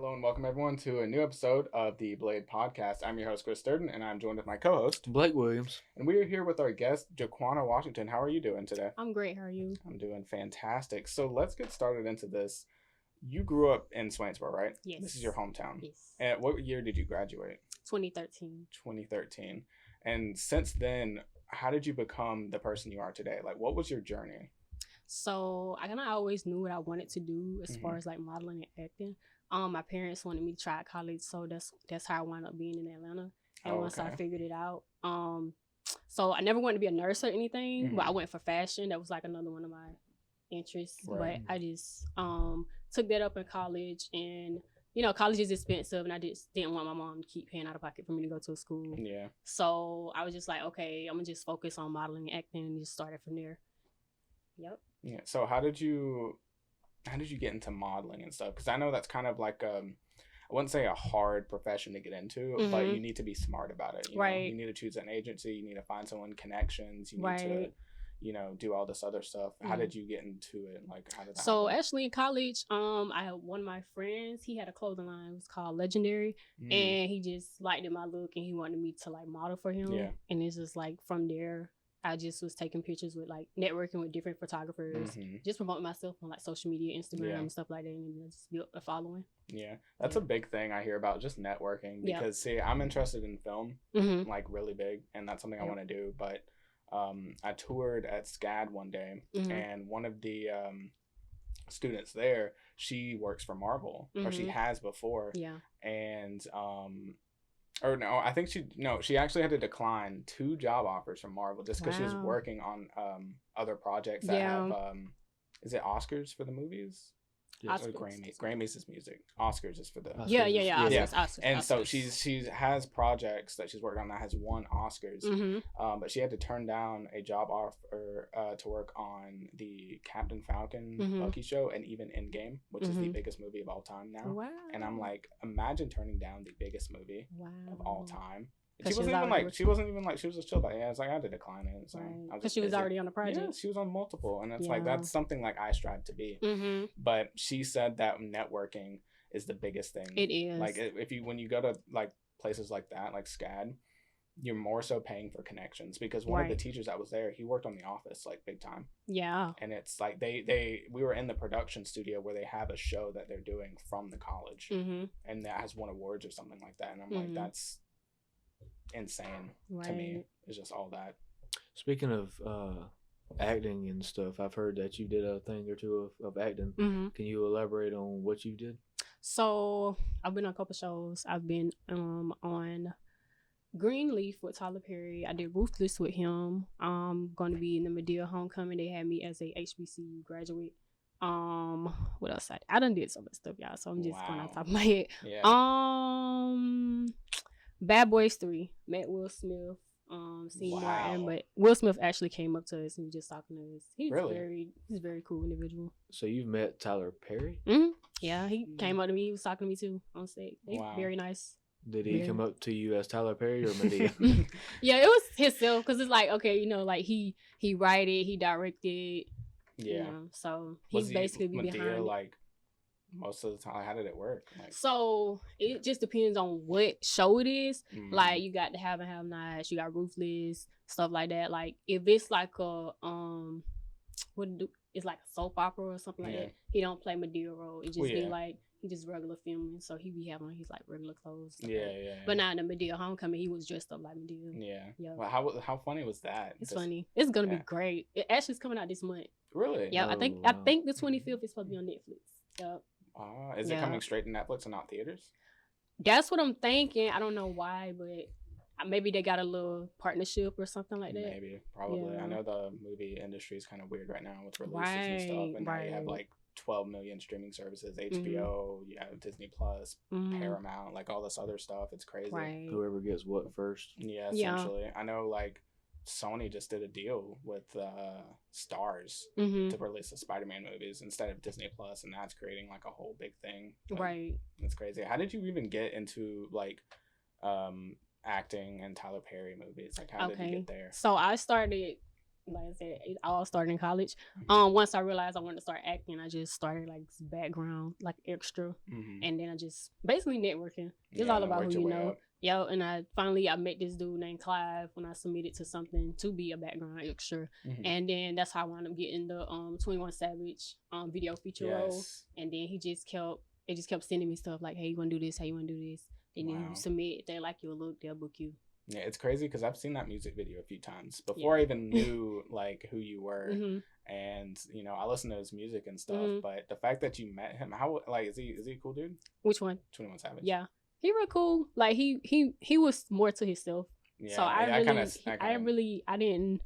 Hello and welcome everyone to a new episode of the Blade Podcast. I'm your host Chris Sturden and I'm joined with my co-host Blake Williams. And we are here with our guest Jaquana Washington. How are you doing today? I'm great. How are you? I'm doing fantastic. So let's get started into this. You grew up in Swainsboro, right? Yes. This is your hometown. Yes. And what year did you graduate? 2013. 2013. And since then, how did you become the person you are today? Like, what was your journey? So I kind of always knew what I wanted to do as far as like modeling and acting. My parents wanted me to try college, so that's how I wound up being in Atlanta. And once I figured it out, so I never wanted to be a nurse or anything, but I went for fashion. That was like another one of my interests. Right. But I just took that up in college, and college is expensive, and I just didn't want my mom to keep paying out of pocket for me to go to a school. Yeah. So I was just like, okay, I'm gonna just focus on modeling and acting, and just started from there. Yep. Yeah. So how did you get into modeling and stuff? Because I know that's kind of like I wouldn't say a hard profession to get into, but you need to be smart about it. You know? You need to choose an agency. You need to find someone connections. You need to, do all this other stuff. How did you get into it? Like, how did that happen? Actually in college, I had one of my friends. He had a clothing line. It was called Legendary, and he just liked my look, and he wanted me to like model for him. Yeah. And it's just like from there, I just was taking pictures with like networking with different photographers, just promoting myself on like social media, Instagram and stuff like that, and just built a following. Yeah, that's a big thing I hear about, just networking, because see, I'm interested in film, like really big, and that's something I want to do. But I toured at SCAD one day, and one of the students there, she works for Marvel, or she has before, and or no, I think she actually had to decline 2 job offers from Marvel just because she was working on other projects that have is it Oscars for the movies? Or Grammys is music. Oscars is for the Oscars. And so she has projects that she's working on that has won Oscars, but she had to turn down a job offer to work on the Captain Falcon Bucky show and even Endgame, which is the biggest movie of all time now. Wow. And I'm like, imagine turning down the biggest movie of all time. She wasn't even like she was just chill about it. Yeah, it's like I had to decline it. It's like because she was already on the project. Yeah, she was on multiple, and it's like that's something like I strive to be. But she said that networking is the biggest thing. It is. Like when you go to like places like that, like SCAD, you're more so paying for connections because one of the teachers that was there, he worked on The Office like big time. Yeah. And it's like we were in the production studio where they have a show that they're doing from the college, and that has won awards or something like that. And I'm like, that's insane to me. It's just all that. Speaking of acting and stuff, I've heard that you did a thing or two of acting. Can you elaborate on what you did? So I've been on a couple shows. I've been on Greenleaf with Tyler Perry. I did Ruthless with him. I'm going to be in the Medea Homecoming. They had me as a HBCU graduate. What else? I done did so much stuff, y'all. So I'm just going off the top of my head. Bad Boys 3, met Will Smith, Seymour Martin, but Will Smith actually came up to us and was just talking to us. He's a very cool individual. So you've met Tyler Perry? Yeah, he came up to me. He was talking to me too on stage. Very nice. Did he come up to you as Tyler Perry or Medea? Yeah, it was himself because it's like, okay, like he wrote it, he directed. Yeah. So he's basically Medea, behind it. Like most of the time, how did it work? Like, so it just depends on what show it is. Like you got the Have and Have Nots, you got Ruthless, stuff like that. Like if it's like a it's like a soap opera or something like that. He don't play Medea role. It just be like he just regular filming, so he be having his like regular clothes. But now in the Medea Homecoming, he was dressed up like Medea. Well, how funny was that? It's funny. It's gonna be great. It actually is coming out this month. Really? Yeah, I think the 25th is supposed to be on Netflix. Yep. Is it coming straight to Netflix and not theaters? That's what I'm thinking. I don't know why, but maybe they got a little partnership or something like that. Maybe, probably. Yeah. I know the movie industry is kind of weird right now with releases and stuff, and now you have like 12 million streaming services, HBO, you have Disney Plus, Paramount, like all this other stuff. It's crazy. Whoever gets what first. Yeah, essentially. I know like Sony just did a deal with Stars to release the Spider-Man movies instead of Disney Plus, and that's creating like a whole big thing. Like, it's crazy. How did you even get into like acting and Tyler Perry movies? Like how did you get there? So I started like I said, it all started in college. Once I realized I wanted to start acting, I just started like background, like extra, and then I just basically networking. It's all about who you know. Up. Yo, and I met this dude named Clive when I submitted to something to be a background extra, and then that's how I wound up getting the 21 Savage video feature role, and then they just kept sending me stuff like, hey, you want to do this? Hey, you want to do this? And then you submit, they like your look, they'll book you. Yeah, it's crazy because I've seen that music video a few times before I even knew like who you were, and you know I listened to his music and stuff. But the fact that you met him, how like is he a cool dude? Which one? 21 Savage. Yeah, he real cool. Like he was more to himself. Yeah, so I really didn't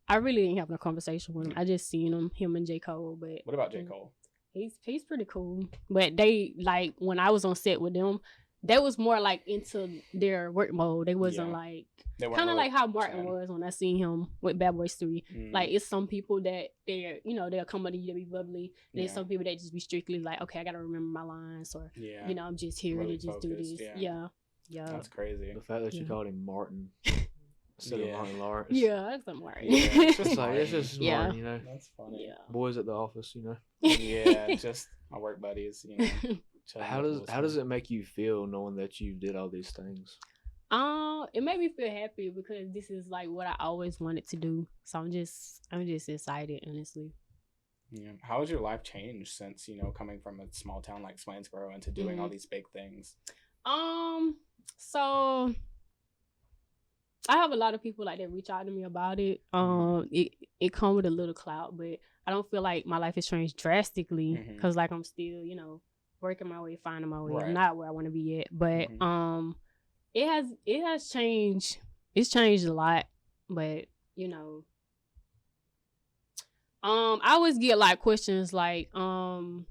have no conversation with him. I just seen him and J. Cole. But what about J. Cole? He's pretty cool. But they like when I was on set with them. That was more like into their work mode. They wasn't like kind of like how Martin was when I seen him with Bad Boys 3. Like it's some people that they'll come up to you to be bubbly. There's some people that just be strictly like, okay, I gotta remember my lines, or I'm just here really to just focused, do this. Yeah. That's crazy. The fact that you called him Martin instead of Martin Lawrence. Yeah, that's a Martin. It's just Martin, you know. That's funny. Yeah. Boys at the office, you know. Yeah, just my work buddies, you know. How does it make you feel knowing that you did all these things? It made me feel happy because this is like what I always wanted to do. So I'm just excited, honestly. Yeah. How has your life changed since, coming from a small town like Swainsboro into doing all these big things? So I have a lot of people like that reach out to me about it. It come with a little clout, but I don't feel like my life has changed drastically because like I'm still, working my way, finding my way. Right. I'm not where I want to be yet, but it has changed. It's changed a lot, but I always get like questions like how's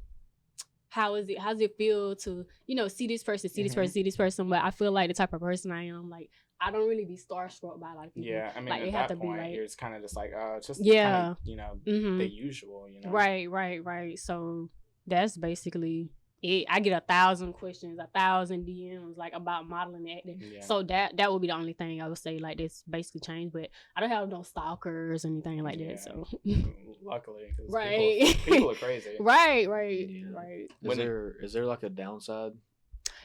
it feel to see this person, see this person, but I feel like the type of person I am, like I don't really be starstruck by a lot of people. Yeah, I mean, like, at that point, it's kind of just like, it's just kind of, the usual, Right. So that's basically it. I get 1,000 questions, 1,000 DMs, like about modeling and acting. Yeah. So that would be the only thing I would say, like, that's basically changed. But I don't have no stalkers or anything like that. So luckily, right, people are crazy. Right. Is there like a downside?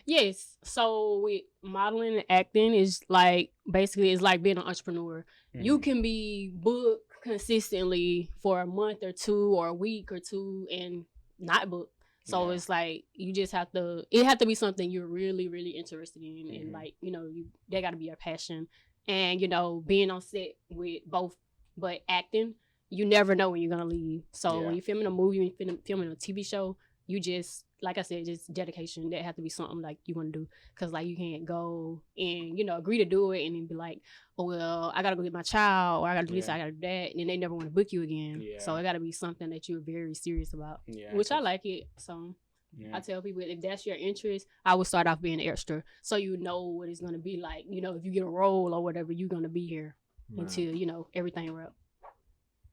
Yes. So with modeling and acting is like basically it's like being an entrepreneur. You can be booked consistently for a month or two or a week or two and not booked. So it's like you just have to. It have to be something you're really, really interested in, and like that got to be your passion. And being on set with both, but acting, you never know when you're gonna leave. So when you're filming a movie, when you're filming a TV show, you just, like I said, just dedication. That have to be something like you want to do, because like you can't go and agree to do it and then be like, oh well, I gotta go get my child, or I gotta do this, I gotta do that, and then they never want to book you again. So it gotta be something that you're very serious about. Which I like it. So I tell people, if that's your interest, I would start off being an extra, so you know what it's gonna be like. If you get a role or whatever, you're gonna be here until everything wraps.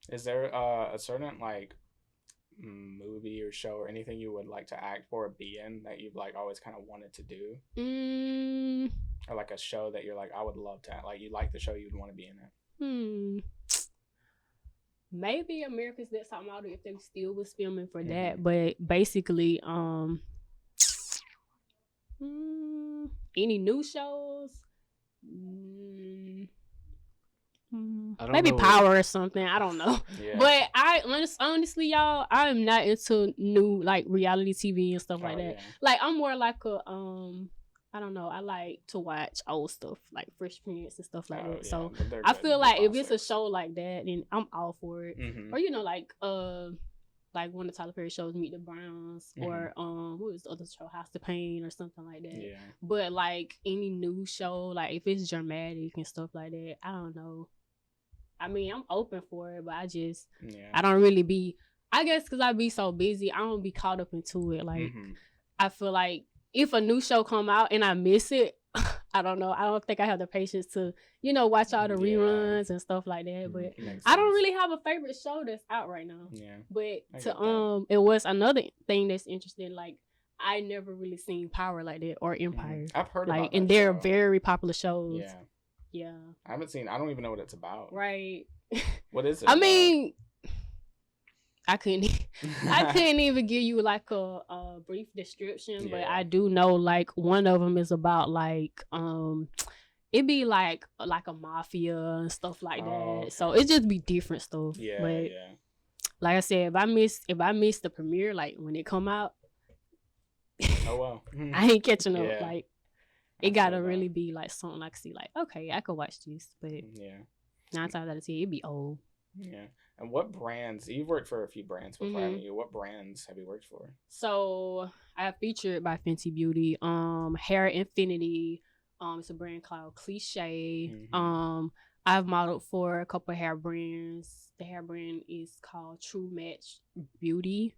Is there a certain like movie or show or anything you would like to act for or be in that you've like always kind of wanted to do? Or like a show that you're like, I would love to act, like you like the show you'd want to be in it? Maybe America's Next Top Model, if they still was filming for that. But basically any new shows, maybe Power or something. I don't know. But I honestly, y'all, I'm not into new like reality TV and stuff like that. Like I'm more like a I don't know. I like to watch old stuff like Fresh Prince and stuff like that. So I feel like if it's a show like that, then I'm all for it. Or like one of the Tyler Perry shows, Meet the Browns, or what was the other show, House of Pain or something like that. But like any new show, like if it's dramatic and stuff like that, I don't know. I mean, I'm open for it, but I just I don't really be. I guess because I be so busy, I don't be caught up into it. Like I feel like if a new show come out and I miss it, I don't know. I don't think I have the patience to, watch all the reruns and stuff like that. But I don't really have a favorite show that's out right now. But it was another thing that's interesting. Like I never really seen Power like that or Empire. I've heard like, about that and they're very popular shows. I haven't seen. I don't even know what it's about. Right. What is it? I mean, I couldn't even give you like a brief description, but I do know like one of them is about like it be like a mafia and stuff like that. Okay. So it just be different stuff. Yeah, but yeah. Like I said, if I miss the premiere, like when it come out, oh well, I ain't catching up. Yeah. Like it gotta really be like something I can see. Like okay, I could watch this, but 9 times out of 10, it'd be old. Yeah. And what brands? You've worked for a few brands before, haven't you? What brands have you worked for? So I have featured by Fenty Beauty, Hair Infinity. It's a brand called Cliche. Mm-hmm. I've modeled for a couple of hair brands. The hair brand is called True Match Beauty,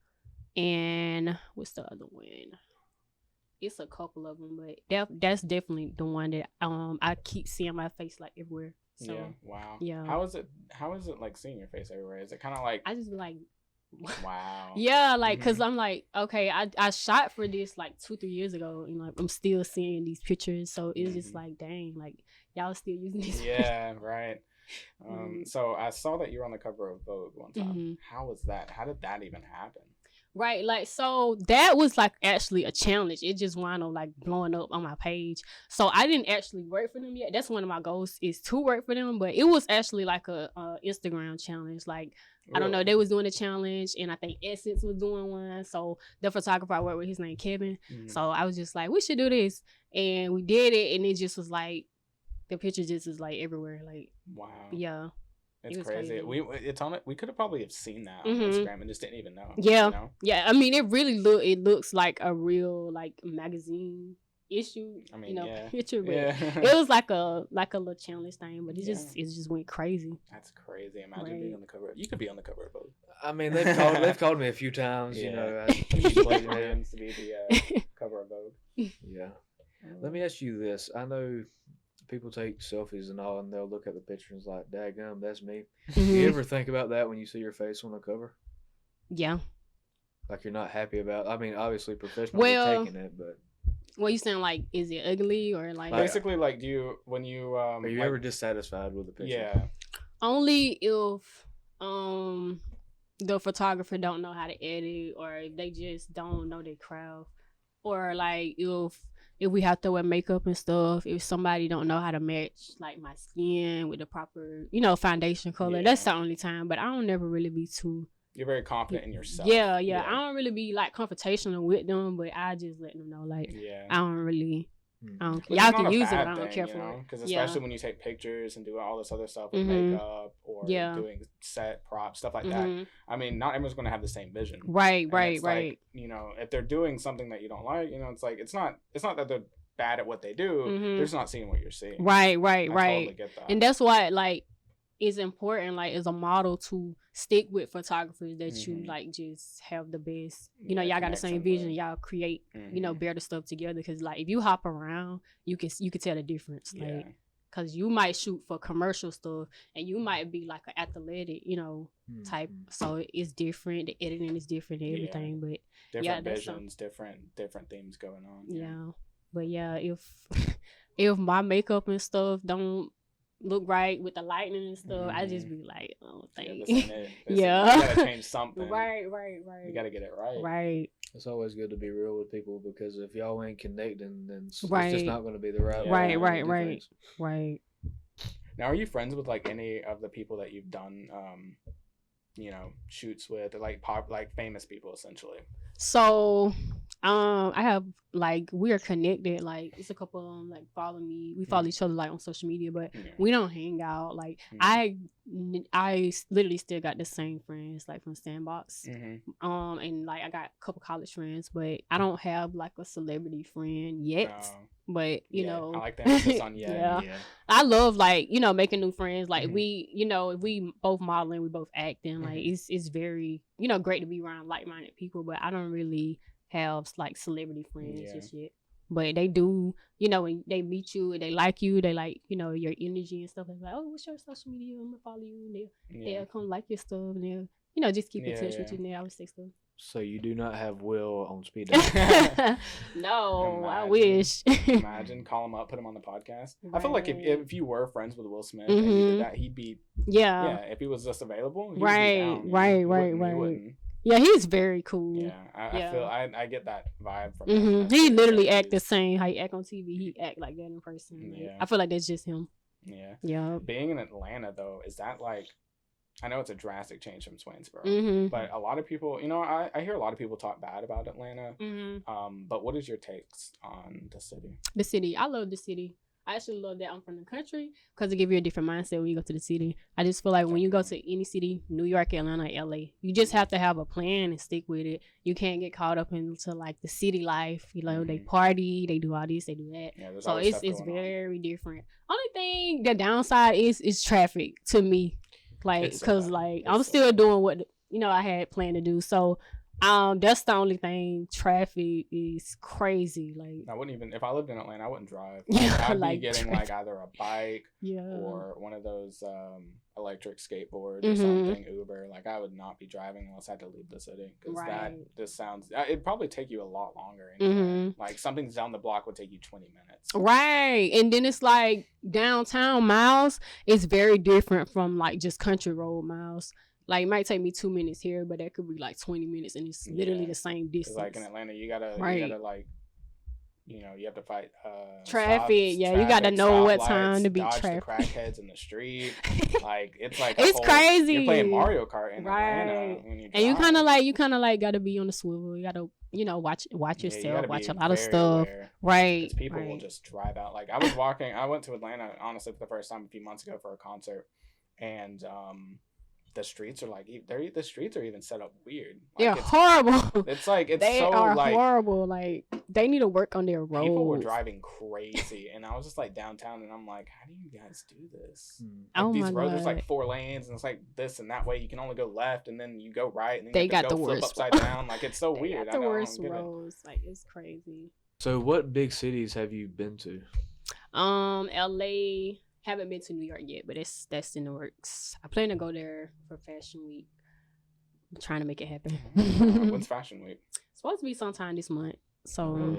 and what's the other one? It's a couple of them, but that's definitely the one that I keep seeing my face like everywhere. So, yeah. Wow. Yeah. How is it like seeing your face everywhere? Is it kind of like I just like wow. Yeah, like because I'm like okay, I shot for this like 2-3 years ago, and like I'm still seeing these pictures, so it's just like dang, like y'all still using these. Yeah, right. So I saw that you were on the cover of Vogue one time. How was that? How did that even happen? Right, like so that was like actually a challenge. It just wound up like blowing up on my page. So I didn't actually work for them yet. That's one of my goals is to work for them, but it was actually like a Instagram challenge. Like really? I don't know, they was doing a challenge, and I think Essence was doing one. So the photographer I worked with, his name Kevin. So I was just like, we should do this, and we did it, and it just was like the picture just is like everywhere. Like wow, yeah. It's crazy. It's on it. We could have probably have seen that on Instagram and just didn't even know. Yeah, you know? Yeah. I mean, it really looks like a real like magazine issue. I mean, picture, but it was like a little challenge thing. But it just went crazy. That's crazy. Imagine being on the cover. You could be on the cover of Vogue. I mean, they've called me a few times. You know, plans to be the cover of Vogue. Yeah. Let me ask you this. I know people take selfies and all, and they'll look at the picture and it's like, daggum, that's me. You ever think about that when you see your face on the cover? Yeah. Like you're not happy about, I mean, obviously professionally taking it, but. What you saying, like, is it ugly or like? Basically, like, are you ever dissatisfied with the picture? Yeah. Only if the photographer don't know how to edit, or if they just don't know their craft, or like if we have to wear makeup and stuff, if somebody don't know how to match like my skin with the proper, foundation color, that's the only time. But I don't never really be too. You're very confident in yourself. Yeah. I don't really be like confrontational with them, but I just let them know like I don't really. Y'all can use it, but I don't care for it. Because especially when you take pictures and do all this other stuff with makeup or doing set props, stuff like that. I mean, not everyone's going to have the same vision. Right. Like, if they're doing something that you don't like, it's like it's not that they're bad at what they do. They're just not seeing what you're seeing. Right. Totally get that. And that's why like it's important, like as a model, to stick with photographers that you like just have the best, y'all got the same vision, y'all create better stuff together, because like if you hop around you can tell the difference, like because you might shoot for commercial stuff and you might be like an athletic type, so it's different, the editing is different and everything, but different visions, different themes going on. But if my makeup and stuff don't look right with the lightning and stuff, I just be like, oh, thank you. You gotta change something. Right. You gotta get it right. Right. It's always good to be real with people, because if y'all ain't connecting, then it's just not going to be the right way. Right. Now, are you friends with like any of the people that you've done, shoots with, or like famous people essentially? So, I have like, we are connected. Like, it's a couple of them like follow me. We follow each other like on social media, but we don't hang out. Like, I literally still got the same friends like from Sandbox. And like I got a couple college friends, but I don't have like a celebrity friend yet. But I like that emphasis on I love like making new friends. Like we both modeling, we both acting. Like it's very great to be around like-minded people. But I don't really have like celebrity friends just yet. But they do, when they meet you and they like you, they like your energy and stuff. Like, oh, what's your social media? I'm gonna follow you. And they'll come like your stuff, and they'll just keep in touch with you. And they always say stuff. So you do not have Will on speed dial. No, I wish. Imagine, call him up, put him on the podcast. Right. I feel like if you were friends with Will Smith and you did that, he'd be if he was just available, he'd be down, right. Yeah, he's very cool. Yeah, I feel I get that vibe from him. He literally act the same how he act on TV. He act like that in person. Yeah, I feel like that's just him. Yeah. Being in Atlanta though, is that like? I know it's a drastic change from Swainsboro, but a lot of people, I hear a lot of people talk bad about Atlanta. But what is your takes on the city? The city, I love the city. I actually love that I'm from the country because it gives you a different mindset when you go to the city. I just feel like when you go to any city, New York, Atlanta, LA, you just have to have a plan and stick with it. You can't get caught up into like the city life. They party, they do all this, they do that. Yeah, so it's very different. Only thing, the downside is traffic to me. Like, cause like I'm still doing what I had planned to do. So, that's the only thing. Traffic is crazy. Like, I wouldn't even if I lived in Atlanta, I wouldn't drive. Yeah, I'd be getting like either a bike, yeah, or one of those electric skateboards or something. Uber. Like, I would not be driving unless I had to leave the city because that just sounds. It'd probably take you a lot longer. Anyway. Like something's down the block would take you 20 minutes. Right, and then it's like downtown miles is very different from like just country road miles. Like, it might take me 2 minutes here, but that could be like 20 minutes, and it's literally the same distance. Like in Atlanta, you gotta like, you have to fight traffic. You gotta know what time to be traffic. The crackheads in the street. Like, it's like it's crazy. You're playing Mario Kart in Atlanta when you drive. And you kind of like gotta be on the swivel. You gotta watch yourself, watch a lot of stuff. Right. People will just drive out. Like, I went to Atlanta honestly for the first time a few months ago for a concert, and the streets are even set up weird. Like, they're horrible. It's like they are horrible. Like, they need to work on their roads. People were driving crazy, and I was just like downtown, and I'm like, how do you guys do this? Like, these roads, there's like 4 lanes, and it's like this and that way. You can only go left, and then you go right, and then they you got have to the flip worst upside down. Like, it's so weird. Got the worst roads. Like, it's crazy. So, what big cities have you been to? LA. Haven't been to New York yet, but that's in the works. I plan to go there for Fashion Week. I'm trying to make it happen. When's Fashion Week? It's supposed to be sometime this month. So,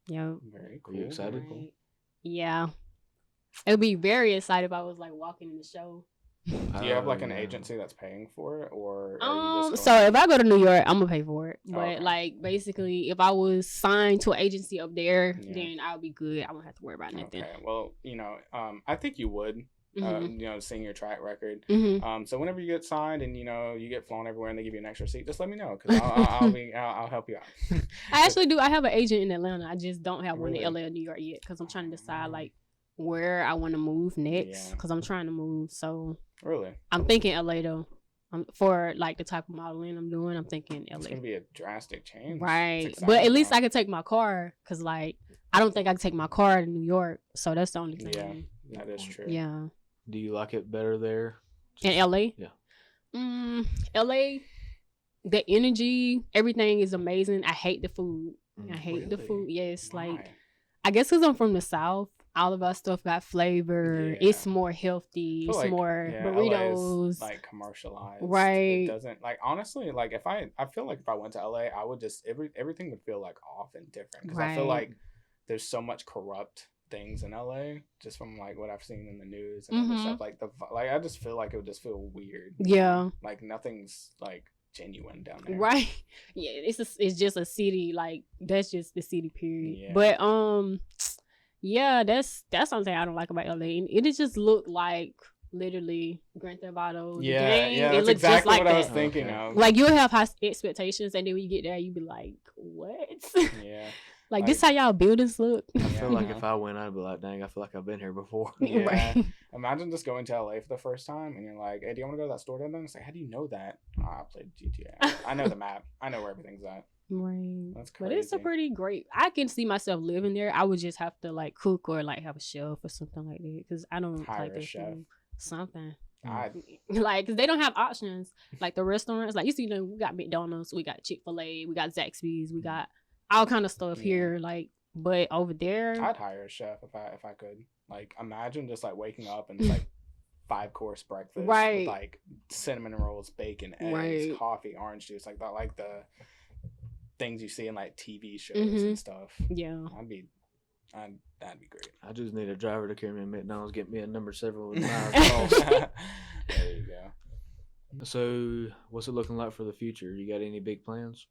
yeah. Very cool. Are you excited? Right. Yeah. It would be very excited if I was like walking in the show. Do you have like an agency that's paying for it, or so if I go to New York, I'm gonna pay for it. But like, basically, if I was signed to an agency up there, then I'll be good. I won't have to worry about nothing. Okay. Well, I think you would. Seeing your track record. So whenever you get signed and you get flown everywhere and they give you an extra seat, just let me know because I'll help you out. I actually do. I have an agent in Atlanta. I just don't have one in LA or New York yet because I'm trying to decide like where I want to move next because I'm trying to move. So really, I'm thinking LA though. For like the type of modeling I'm doing, I'm thinking LA. It's gonna be a drastic change, right? But at least I can take my car because like I don't think I can take my car to New York, so that's the only thing. Yeah, that is true. Yeah. Do you like it better there? In LA? Yeah. LA, the energy, everything is amazing. I hate the food. I hate the food. Yes, like I guess because I'm from the South, all of our stuff got flavor. Yeah. It's more healthy. It's more burritos. LA is, like, commercialized. Right. It doesn't honestly if I feel like if I went to LA, I would just everything would feel like off and different because I feel like there's so much corrupt things in LA just from like what I've seen in the news and other stuff like I just feel like it would just feel weird. Yeah. Like nothing's like genuine down there. Right. Yeah, it's just a city, like that's just the city period. Yeah. But yeah, that's something I don't like about LA. It just look like literally Grand Theft Auto. Yeah, game. Yeah, that's exactly what I was thinking of. Like you'll have high expectations and then when you get there you be like, what? Yeah. Like this how y'all buildings look. I feel like if I went, I'd be like, dang, I feel like I've been here before. Yeah. Right. Imagine just going to LA for the first time and you're like, hey, do you want to go to that store down there? It's like, how do you know that? I played GTA. I know the map. I know where everything's at. Right. That's crazy. But it's a pretty great. I can see myself living there. I would just have to like cook or like have a chef or something like that because I don't hire like a that chef. food. Something. Like, cause they don't have options. Like the restaurants, like you see, we got McDonald's, we got Chick-fil-A, we got Zaxby's, we got all kind of stuff here. Like, but over there, I'd hire a chef if I could. Like, imagine just like waking up and it's like 5-course breakfast, with like cinnamon rolls, bacon, eggs, coffee, orange juice, like that, like things you see in like TV shows and stuff. Yeah. That'd be great. I just need a driver to carry me to McDonald's, get me a number 7 with miles crossed. There you go. So, what's it looking like for the future? You got any big plans?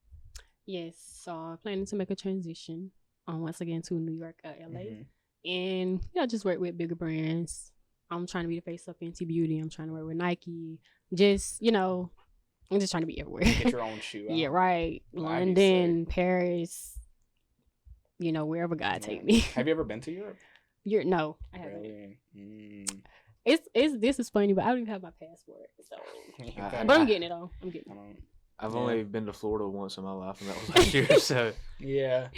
Yes. So I'm planning to make a transition once again to New York, LA. And just work with bigger brands. I'm trying to be the face of Fenty Beauty. I'm trying to work with Nike. Just, I'm just trying to be everywhere. Get your own shoe out. Yeah, right. London, Paris, wherever God take me. Have you ever been to Europe? No, I haven't. Really? This is funny, but I don't even have my passport. So, but I'm getting it on. I've only been to Florida once in my life, and that was last year. So yeah,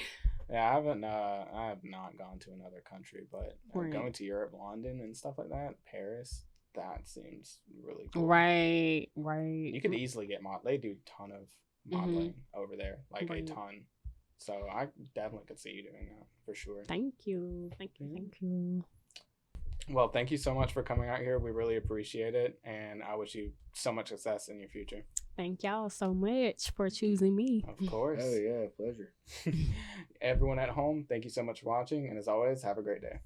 I haven't. I have not gone to another country, but going to Europe, London, and stuff like that, Paris. That seems really cool. Right. You could easily get They do a ton of modeling over there, like a ton. So I definitely could see you doing that for sure. Thank you. Well, thank you so much for coming out here. We really appreciate it, and I wish you so much success in your future. Thank y'all so much for choosing me. Of course. Oh yeah, pleasure. Everyone at home, thank you so much for watching, and as always, have a great day.